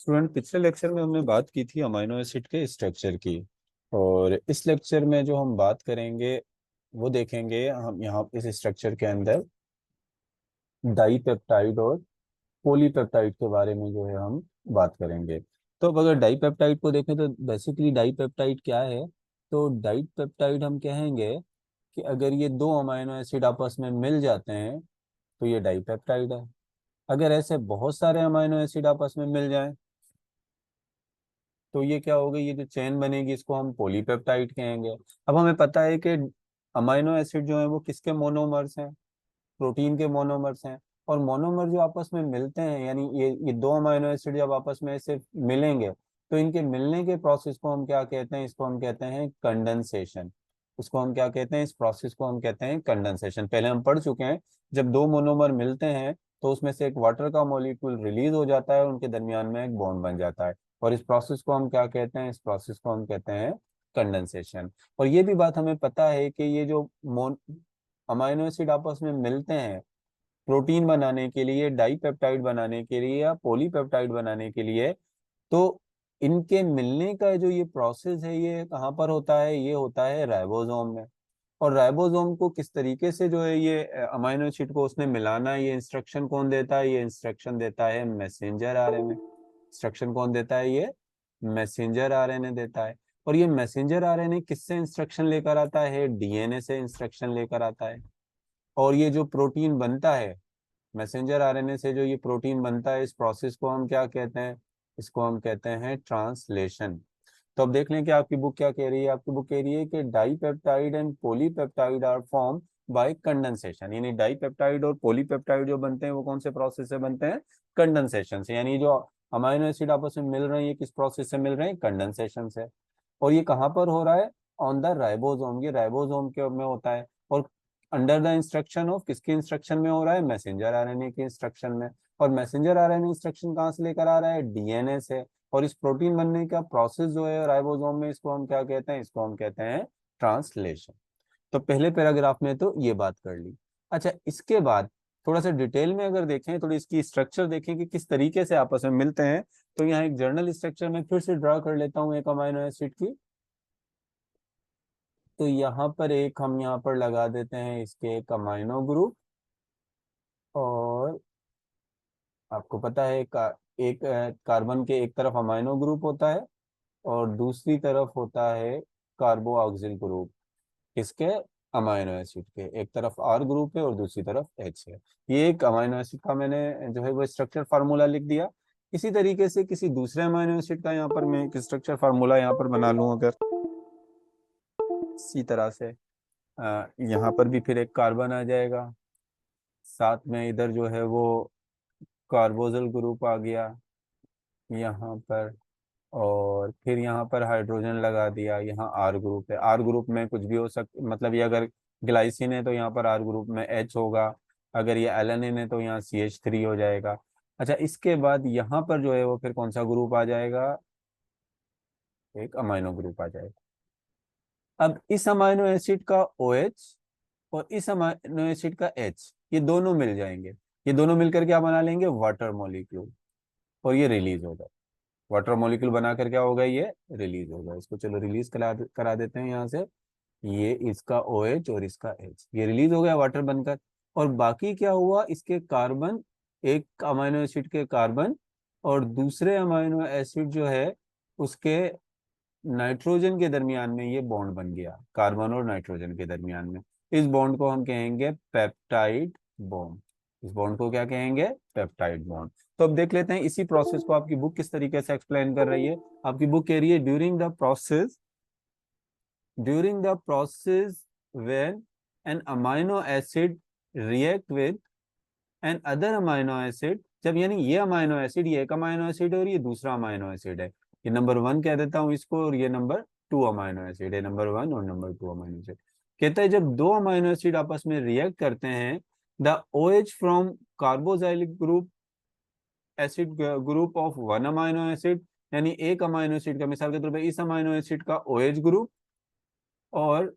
Student, पिछले lecture में हमने बात की थी अमीनो एसिड के स्ट्रक्चर की। और इस लेक्चर में जो हम बात करेंगे वो देखेंगे हम यहाँ इस स्ट्रक्चर के अंदर डाईपेप्टाइड और पॉलीपेप्टाइड के बारे में जो है हम बात करेंगे। तो अब अगर डाईपेप्टाइड को देखें तो बेसिकली डाईपेप्टाइड क्या है। तो डाईपेप्टाइड हम कहेंगे कि अगर ये दो अमीनो एसिड आपस में मिल जाते हैं तो ये डाईपेप्टाइड है। अगर ऐसे बहुत सारे अमीनो एसिड आपस में मिल जाएं तो ये क्या होगा, ये जो चेन बनेगी इसको हम पॉलीपेप्टाइड कहेंगे। अब हमें पता है कि अमीनो एसिड जो है वो किसके मोनोमर्स हैं, प्रोटीन के मोनोमर्स हैं। और मोनोमर जो आपस में मिलते हैं, यानी ये दो अमीनो एसिड जब आपस में से मिलेंगे तो इनके मिलने के प्रोसेस को हम क्या कहते हैं, इसको हम कहते हैं कंडेंसेशन। उसको हम क्या कहते हैं, इस प्रोसेस को हम कहते हैं कंडेंसेशन। पहले हम पढ़ चुके हैं, जब दो मोनोमर मिलते हैं तो उसमें से एक वाटर का मॉलिक्यूल रिलीज हो जाता है और उनके दरमियान में एक बॉन्ड बन जाता है। और इस प्रोसेस को हम क्या कहते हैं, इस प्रोसेस को हम कहते हैं कंडेंसेशन। और ये भी बात हमें पता है कि ये जो अमाइनो एसिड आपस में मिलते हैं प्रोटीन बनाने के लिए, डाईपेप्टाइड बनाने के लिए या पॉलीपेप्टाइड बनाने के लिए, तो इनके मिलने का जो ये प्रोसेस है ये कहाँ पर होता है, ये होता है राइबोसोम में। और राइबोसोम को किस तरीके से जो है ये अमाइनो एसिड को उसने मिलाना है, ये इंस्ट्रक्शन कौन देता है, ये इंस्ट्रक्शन देता है मैसेंजर आरएनए। इंस्ट्रक्शन कौन देता है, ये मैसेंजर आरएनए देता है। और ये मैसेंजर आरएनए किससे इंस्ट्रक्शन लेकर आता है, डीएनए से इंस्ट्रक्शन लेकर आता है। और ये जो प्रोटीन बनता है मैसेंजर आरएनए से, जो ये प्रोटीन बनता है, इस प्रोसेस को हम क्या कहते हैं, इसको हम कहते हैं ट्रांसलेशन। तो अब देख लें कि आपकी बुक क्या कह रही है। आपकी बुक कह रही है कि dipeptide and polypeptide are form by condensation. यानी डाईपेप्टाइड और पॉलीपेप्टाइड जो बनते हैं वो कौन से प्रोसेस से बनते हैं, कंडेंसेशन से। यानी जो अमाइनो एसिड आपस में मिल रहे हैं ये किस प्रोसेस से मिल रहे हैं, कंडेंसेशन से। और ये कहाँ पर हो रहा है, ऑन द राइबोसोम। ये राइबोसोम के में होता है। और अंडर द इंस्ट्रक्शन ऑफ, किसके इंस्ट्रक्शन में हो रहा है, मैसेंजर आरएनए के इंस्ट्रक्शन में। और मैसेंजर आरएनए इंस्ट्रक्शन कहाँ से लेकर आ रहा है, डीएनए से। और इस प्रोटीन बनने का प्रोसेस जो है राइबोसोम में, इसको हम क्या कहते हैं, इसको हम कहते हैं ट्रांसलेशन। तो पहले पैराग्राफ में तो ये बात कर ली। अच्छा, इसके बाद थोड़ा सा डिटेल में अगर देखें, थोड़ी इसकी स्ट्रक्चर देखें कि किस तरीके से आपस में मिलते हैं। तो यहाँ एक जर्नल स्ट्रक्चर में फिर से ड्रा कर लेता हूँ एक अमाइनो एसिड की। तो यहाँ पर एक हम यहाँ पर लगा देते हैं इसके एक अमाइनो ग्रुप। और आपको पता है एक कार्बन के एक तरफ अमाइनो ग्रुप होता है और दूसरी तरफ होता है कार्बो ऑक्सिल ग्रुप। किसके, अमाइनो एसिड के। एक तरफ आर ग्रुप है और दूसरी तरफ एच है। ये एक अमाइनो एसिड का मैंने जो है वो स्ट्रक्चर फार्मूला लिख दिया। इसी तरीके से किसी दूसरे अमाइनो एसिड का यहाँ पर मैं एक स्ट्रक्चर फार्मूला यहाँ पर बना लूँ अगर, इसी तरह से यहाँ पर भी फिर एक कार्बन आ जाएगा, साथ में इधर जो है वो कार्बोजल ग्रुप आ गया यहाँ पर। और फिर यहाँ पर हाइड्रोजन लगा दिया, यहाँ आर ग्रुप है। आर ग्रुप में कुछ भी हो मतलब ये अगर ग्लाइसिन है तो यहाँ पर आर ग्रुप में एच होगा। अगर ये एलेनिन है तो यहाँ CH3 हो जाएगा। अच्छा, इसके बाद यहाँ पर जो है वो फिर कौन सा ग्रुप आ जाएगा, एक अमाइनो ग्रुप आ जाएगा। अब इस अमाइनो एसिड का OH और इस अमाइनो एसिड का H, ये दोनों मिल जाएंगे। ये दोनों मिलकर क्या बना लेंगे, वाटर मॉलिक्यूल। और ये रिलीज होगा, वाटर मॉलिक्यूल बनाकर क्या होगा, ये रिलीज होगा। इसको चलो रिलीज करा देते हैं यहाँ से। ये इसका OH और इसका H, ये रिलीज हो गया वाटर बनकर। और बाकी क्या हुआ, इसके कार्बन, एक अमाइनो एसिड के कार्बन और दूसरे अमाइनो एसिड जो है उसके नाइट्रोजन के दरमियान में ये बॉन्ड बन गया, कार्बन और नाइट्रोजन के दरमियान में। इस बॉन्ड को हम कहेंगे पेप्टाइड बॉन्ड। इस बॉन्ड को क्या कहेंगे, पेप्टाइड बॉन्ड। तो अब देख लेते हैं इसी प्रोसेस को आपकी बुक किस तरीके से एक्सप्लेन कर रही है। आपकी बुक कह रही है during the process when an amino acid react with an other amino acid. जब यानी ये अमाइनो एसिड, ये एक अमाइनो एसिड है और ये दूसरा अमाइनो एसिड है। ये नंबर 1 कह देता हूँ इसको और ये नंबर 2 अमाइनो एसिड है, नंबर 1 और नंबर 2 अमाइनो एसिड। कहता है जब दो अमाइनो एसिड आपस में रिएक्ट करते हैं, the OH from carboxylic group acid group of one amino acid. यानी एक अमाइनो एसिड का, मिसाल के तौर पर इस अमाइनो एसिड का OH ग्रुप और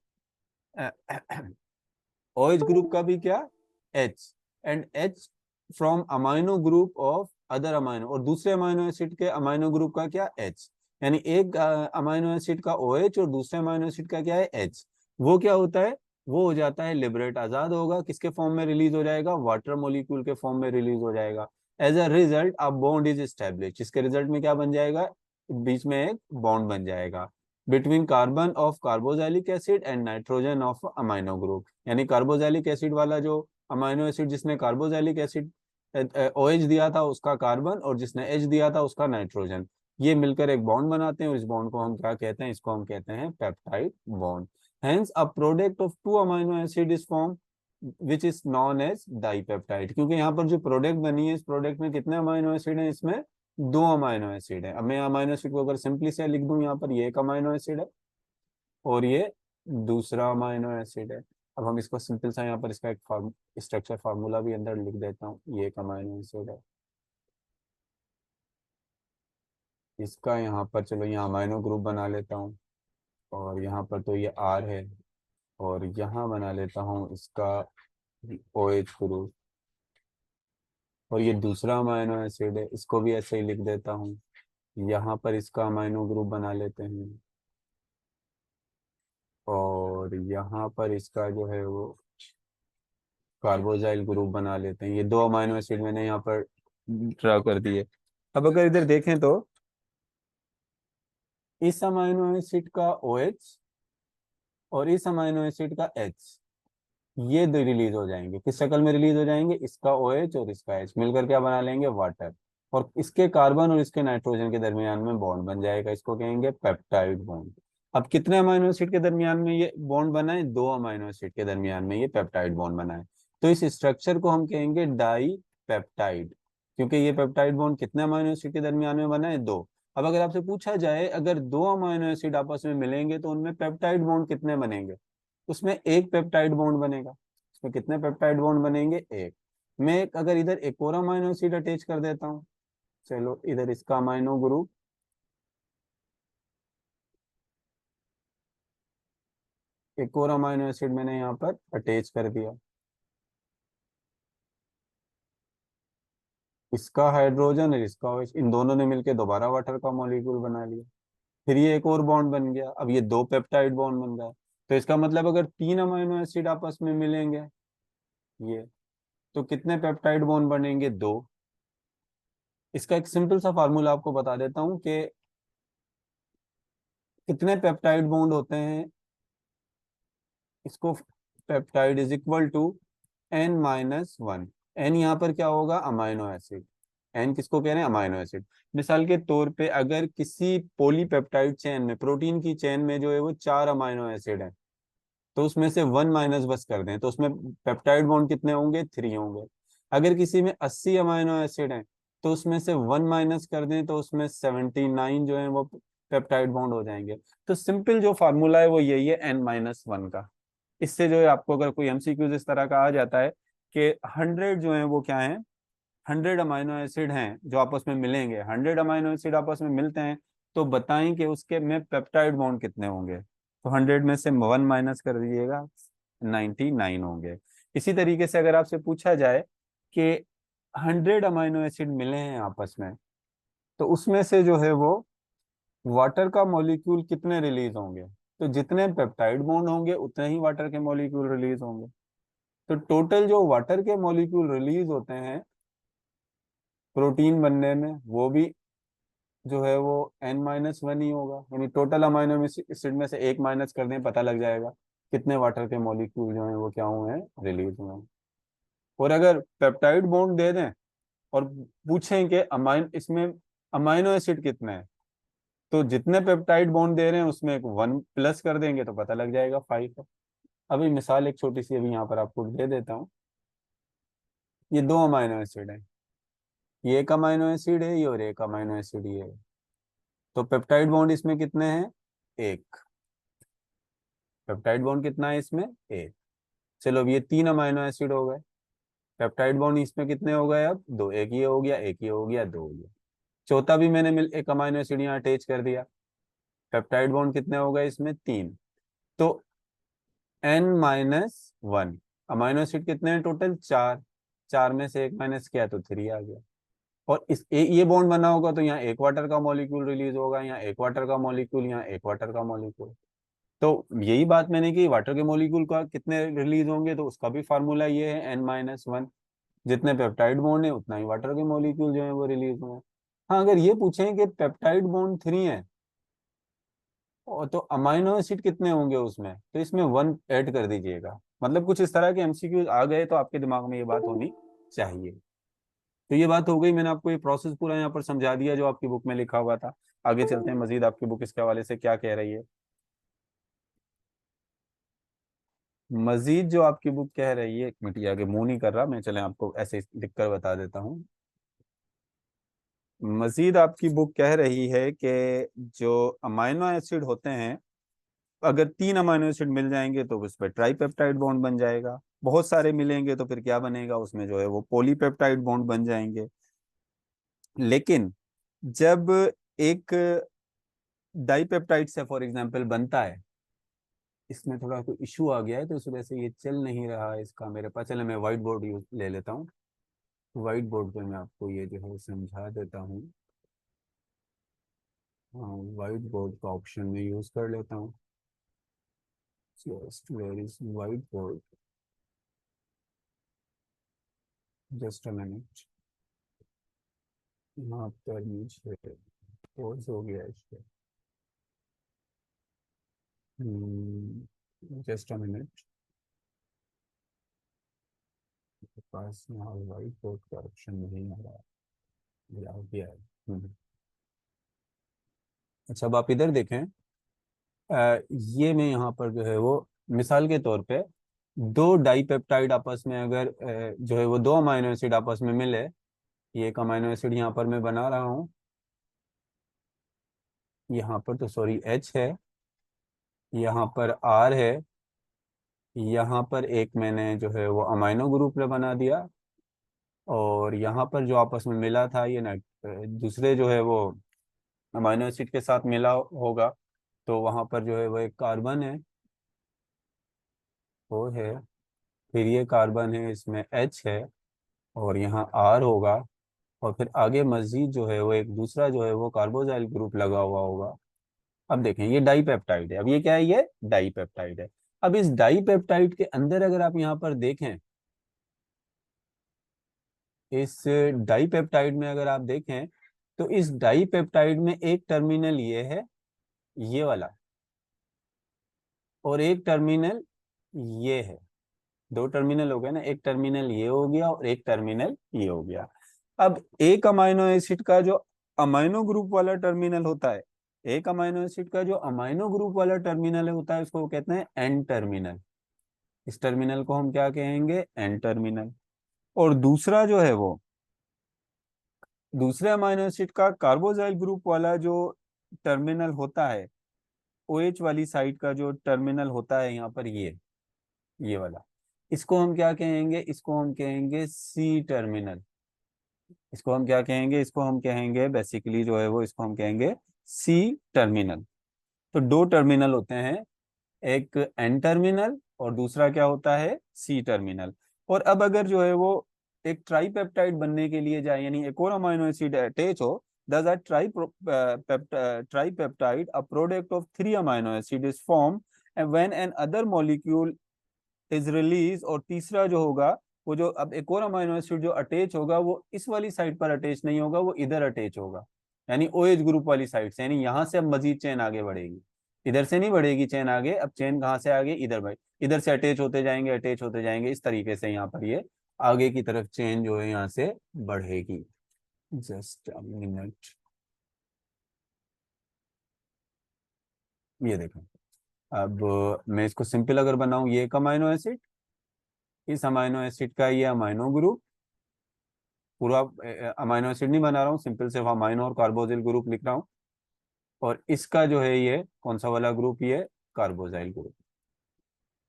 OH ग्रुप का भी क्या, H, and H from amino group of other amino, और दूसरे अमाइनो एसिड के अमाइनो ग्रुप का क्या, H। यानी एक अमाइनो एसिड का OH और दूसरे अमाइनो एसिड का क्या है, H। वो क्या होता है, वो हो जाता है लिबरेट, आजाद होगा, किसके फॉर्म में रिलीज हो जाएगा, वाटर मॉलिक्यूल के फॉर्म में रिलीज हो जाएगा। As a result a bond is establish, इसके रिजल्ट में क्या बन जाएगा, बीच में एक बॉन्ड बन जाएगा between carbon of carboxylic acid and nitrogen of amino group. यानी कार्बोक्सिलिक एसिड वाला जो अमाइनो एसिड जिसने कार्बोक्सिलिक एसिड OH दिया था उसका कार्बन, और जिसने H दिया था उसका नाइट्रोजन, ये मिलकर एक बॉन्ड बनाते हैं, और इस बॉन्ड को हम क्या कहते हैं, इसको हम कहते हैं peptide bond. Hence a product of two amino acid is form which is known as dipeptide. क्योंकि यहाँ पर जो प्रोडक्ट बनी है, इस प्रोडक्ट में कितने अमाइनो एसिड हैं, इसमें दो अमाइनो एसिड है। अब मैं अमाइनो एसिड को अगर सिंपली से लिख दूं, यहाँ पर ये एक अमाइनो एसिड है और ये दूसरा अमाइनो एसिड है। अब हम इसको सिंपल सा यहाँ पर इसका एक स्ट्रक्चर फार्मूला भी अंदर लिख देता हूँ, ये एक अमाइनो एसिड है, इसका यहाँ पर चलो यहाँ अमाइनो ग्रुप बना लेता हूँ, और यहाँ पर तो ये R है, और यहाँ बना लेता हूँ इसका OH ग्रुप, और ये दूसरा अमाइनो एसिड है, इसको भी ऐसे ही लिख देता हूँ। यहाँ पर इसका अमाइनो ग्रुप बना लेते हैं, और यहाँ पर इसका जो है वो कार्बोजाइल ग्रुप बना लेते हैं। ये दो अमाइनो एसिड मैंने यहाँ पर ड्रा कर दिए। अब अगर इधर देखें तो इस अमाइनो एसिड का OH और इस अमाइनो एसिड का H, ये दो रिलीज हो जाएंगे, किस शक्ल में रिलीज हो जाएंगे, इसका OH और इसका H मिलकर क्या बना लेंगे, वाटर, और इसके कार्बन और इसके नाइट्रोजन के दरमियान में बॉन्ड बन जाएगा, इसको कहेंगे पेप्टाइड बॉन्ड। अब कितने अमाइनो एसिड के दरमियान में ये बॉन्ड बना है, दो अमाइनो एसिड के दरमियान में ये पेप्टाइड बॉन्ड बना है। तो इस स्ट्रक्चर को हम कहेंगे डाई पेप्टाइड, क्योंकि ये पेप्टाइड बॉन्ड कितने अमाइनो एसिड के दरमियान में बना है, दो। अब अगर आपसे पूछा जाए अगर दो अमाइनो एसिड आपस में मिलेंगे तो उनमें पेप्टाइड बॉन्ड कितने बनेंगे, उसमें एक पेप्टाइड बॉन्ड बनेगा। इसमें कितने पेप्टाइड बॉन्ड बनेंगे, एक। मैं अगर इधर एक और अमाइनो एसिड अटैच कर देता हूँ, चलो इधर इसका अमाइनो ग्रुप, एक और अमाइनो एसिड मैंने यहाँ पर अटैच कर दिया, इसका हाइड्रोजन और इसका OH, इन दोनों ने मिलकर दोबारा वाटर का मॉलिक्यूल बना लिया। फिर ये एक और बॉन्ड बन गया, अब ये दो पेप्टाइड बॉन्ड बन गए। तो इसका मतलब अगर तीन अमाइनो एसिड आपस में मिलेंगे ये, तो कितने पेप्टाइड बॉन्ड बनेंगे, दो। इसका एक सिंपल सा फार्मूला आपको बता देता हूँ कि कितने पेप्टाइड बॉन्ड होते हैं, इसको peptide is equal to N-1। N यहाँ पर क्या होगा, अमाइनो एसिड। एन किसको कह रहे हैं, अमाइनो एसिड। मिसाल के तौर पे अगर किसी पॉलीपेप्टाइड चेन में, प्रोटीन की चेन में जो है वो चार अमाइनो एसिड है, तो उसमें से वन माइनस बस कर दें तो उसमें पेप्टाइड बॉन्ड कितने होंगे, थ्री होंगे। अगर किसी में 80 अमाइनो एसिड हैं तो उसमें से वन माइनस कर दें तो उसमें 79 जो है वो पेप्टाइड बॉन्ड हो जाएंगे। तो सिंपल जो फार्मूला है वो यही है, N-1 का। इससे जो है आपको अगर कोई MCQs इस तरह का आ जाता है कि 100 जो है वो क्या है, 100 अमाइनो एसिड हैं जो आपस में मिलेंगे, 100 अमाइनो एसिड आपस में मिलते हैं, तो बताएं कि उसके में पेप्टाइड बॉन्ड कितने होंगे। तो 100 में से वन माइनस कर दीजिएगा, 99 होंगे। इसी तरीके से अगर आपसे पूछा जाए कि 100 अमाइनो एसिड मिले हैं आपस में, तो उसमें से जो है वो वाटर का मॉलिक्यूल कितने रिलीज होंगे, तो जितने पेप्टाइड बॉन्ड होंगे उतने ही वाटर के मॉलिक्यूल रिलीज होंगे। तो टोटल जो वाटर के मॉलिक्यूल रिलीज होते हैं प्रोटीन बनने में, वो भी जो है वो N-1 ही होगा। यानी टोटल अमाइनो एसिड में से एक माइनस कर दें, पता लग जाएगा कितने वाटर के मॉलिक्यूल जो हैं वो क्या हुए हैं, रिलीज हुए हैं। और अगर पेप्टाइड बॉन्ड दे दें और पूछें कि अमाइन इसमें अमाइनो एसिड कितने हैं, तो जितने पेप्टाइड बॉन्ड दे रहे हैं उसमें एक वन प्लस कर देंगे तो पता लग जाएगा 5 है। अभी मिसाल एक छोटी सी अभी यहाँ पर आपको दे देता हूँ। ये दो अमाइनो एसिड है, ये एक अमाइनो एसिड है ये, और एक अमाइनो एसिड ये है। तो पेप्टाइड बॉन्ड इसमें कितने हैं, एक। पेप्टाइड बॉन्ड कितना है इसमें, एक। चलो अब ये तीन अमाइनो एसिड हो गए, पेप्टाइड बॉन्ड इसमें कितने हो गए, अब दो, एक ये हो गया, एक ये हो गया, दो हो गया। चौथा भी मैंने मिल एक अमाइनो एसिड यहाँ अटैच कर दिया, पेप्टाइड बॉन्ड कितने हो गए इसमें, तीन। तो N-1 अमाइनो एसिड कितने हैं टोटल, चार। चार में से एक माइनस किया तो थ्री आ गया। और ये बॉन्ड बना होगा तो यहाँ एक वाटर का मॉलिक्यूल रिलीज होगा, यहाँ एक वाटर का मॉलिक्यूल, यहाँ एक वाटर का मॉलिक्यूल। तो यही बात मैंने की, वाटर के मॉलिक्यूल का कितने रिलीज होंगे, तो उसका भी फार्मूला ये है n-1। जितने पेप्टाइड बॉन्ड है उतना ही वाटर के मॉलिक्यूल जो है वो रिलीज हुए। हाँ, अगर ये पूछें कि पेप्टाइड बॉन्ड 3 है और तो अमाइनो एसिड कितने होंगे उसमें, तो इसमें 1 ऐड कर दीजिएगा। मतलब कुछ इस तरह के एमसीक्यूज आ गए तो आपके दिमाग में ये बात होनी चाहिए। तो ये बात हो गई, मैंने आपको ये प्रोसेस पूरा यहाँ पर समझा दिया जो आपकी बुक में लिखा हुआ था। आगे चलते हैं, मजीद आपकी बुक इसके हवाले से क्या कह रही है। मजीद जो आपकी बुक कह रही है, एक मिनट, ये आगे मुंह नहीं कर रहा मैं, चले आपको ऐसे लिख कर बता देता हूँ। मजीद आपकी बुक कह रही है कि जो अमाइनो एसिड होते हैं, अगर 3 अमाइनो एसिड मिल जाएंगे तो उस पर ट्राईपेप्टाइड बॉन्ड बन जाएगा। बहुत सारे मिलेंगे तो फिर क्या बनेगा, उसमें जो है वो पॉलीपेप्टाइड बॉन्ड बन जाएंगे। लेकिन जब एक डाईपेप्टाइड से फॉर एग्जांपल बनता है, इसमें थोड़ा कोई इशू आ गया है तो इस वजह से ये चल नहीं रहा है इसका मेरे पास। चले मैं व्हाइट बोर्ड यूज ले लेता हूँ। व्हाइट बोर्ड पे मैं आपको ये जो है समझा देता हूँ। हाँ, व्हाइट बोर्ड का ऑप्शन में यूज कर लेता हूँ। Just where is white board, just a minute. यहाँ पर मुझे कोर्स हो गया इसका। जस्ट अ मिनट, पास यहाँ व्हाइट बोर्ड का ऑप्शन नहीं आ रहा, ये आ गया है। अच्छा, अब आप इधर देखें। ये मैं यहाँ पर जो है वो मिसाल के तौर पे दो डाईपेप्टाइड आपस में अगर जो है वो दो अमाइनो एसिड आपस में मिले, ये एक अमाइनो एसिड यहाँ पर मैं बना रहा हूँ, यहाँ पर तो सॉरी एच है, यहाँ पर आर है, यहाँ पर एक मैंने जो है वो अमाइनो ग्रुप बना दिया, और यहाँ पर जो आपस में मिला था ये नाइट दूसरे जो है वो अमाइनो एसिड के साथ मिला होगा, तो वहाँ पर जो है वो एक कार्बन है, वो है। फिर ये कार्बन है, इसमें एच है, और यहाँ आर होगा। और फिर आगे मजीद जो है वो एक दूसरा जो है वो कार्बोजाइल ग्रुप लगा हुआ होगा। अब देखें ये डाईपेप्टाइड है, अब ये क्या है, ये डाईपेप्टाइड है। अब इस डाईपेप्टाइड के अंदर अगर आप यहाँ पर देखें, इस डाईपेप्टाइड में अगर आप देखें, तो इस डाईपेप्टाइड में एक टर्मिनल ये है, ये वाला, और एक टर्मिनल ये है। दो टर्मिनल हो गए ना, एक टर्मिनल ये हो गया और एक टर्मिनल ये हो गया। अब एक अमाइनो एसिड का जो अमाइनो ग्रुप वाला टर्मिनल होता है, एक अमाइनो एसिड का जो अमाइनो ग्रुप वाला टर्मिनल होता है उसको कहते हैं एन टर्मिनल। इस टर्मिनल को हम क्या कहेंगे, एन टर्मिनल। और दूसरा जो है वो दूसरे अमाइनो एसिड का कार्बोजाइल ग्रुप वाला जो टर्मिनल होता है, OH वाली साइड का जो टर्मिनल होता है यहाँ पर, ये वाला, इसको हम क्या कहेंगे, इसको हम कहेंगे सी टर्मिनल। इसको हम क्या कहेंगे, इसको हम कहेंगे बेसिकली जो है वो, इसको हम कहेंगे सी टर्मिनल। तो दो टर्मिनल होते हैं, एक एन टर्मिनल और दूसरा क्या होता है, सी टर्मिनल। और अब अगर जो है वो एक ट्राईपेप्टाइड बनने के लिए जाए, यानी एक और अमाइनो एसिड अटैच हो, does a tripeptide, a product of 3 amino acid, is formed and when an other molecule is release. और तीसरा जो होगा, वो जो अब एक और अमाइनो एसिड जो अटैच होगा वो इस वाली साइड पर अटैच नहीं होगा, वो इधर अटैच होगा, यानी OH ग्रुप वाली साइड से। यानी यहाँ से अब मजीद चेन आगे बढ़ेगी, इधर से नहीं बढ़ेगी चेन आगे। अब चेन कहाँ से आगे, इधर भाई, इधर से अटैच होते जाएंगे, अटैच होते जाएंगे, इस तरीके से यहाँ पर ये आगे की तरफ चेन जो है यहाँ से बढ़ेगी। जस्ट अ मिनट, ये देखो। अब मैं इसको सिंपल अगर बनाऊं, ये एक अमाइनो एसिड, इस अमाइनो एसिड का ये अमाइनो ग्रुप, पूरा अमाइनो एसिड नहीं बना रहा हूँ, सिंपल सिर्फ अमाइनो और कार्बोजिल ग्रुप लिख रहा हूँ। और इसका जो है ये कौन सा वाला ग्रुप, ये कार्बोजाइल ग्रुप।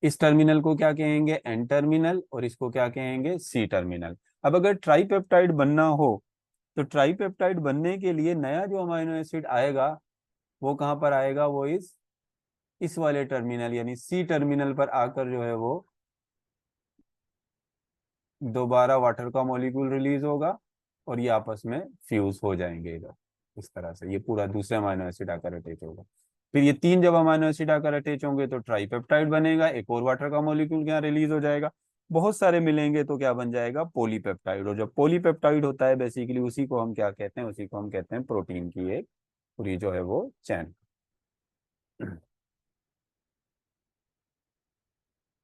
इस टर्मिनल को क्या कहेंगे, एन टर्मिनल, और इसको क्या कहेंगे, सी टर्मिनल। अब अगर ट्राईपेप्टाइड बनना हो, तो ट्राईपेप्टाइड बनने के लिए नया जो अमाइनो एसिड आएगा वो कहाँ पर आएगा, वो इस वाले टर्मिनल यानी सी टर्मिनल पर आकर जो है वो दोबारा वाटर का मॉलिक्यूल रिलीज होगा, और ये आपस में फ्यूज हो जाएंगे इधर, इस तरह से ये पूरा दूसरे अमाइनो एसिड आकर अटैच होगा। फिर ये तीन जब अमाइनो एसिड आकर अटैच होंगे तो ट्राइपेप्टाइड बनेगा, एक और वाटर का मॉलिक्यूल यहाँ रिलीज हो जाएगा, बहुत सारे मिलेंगे तो क्या बन जाएगा, पॉलीपेप्टाइड। और जब पॉलीपेप्टाइड होता है बेसिकली उसी को हम क्या कहते हैं, उसी को हम कहते हैं प्रोटीन की एक पूरी जो है वो चैन।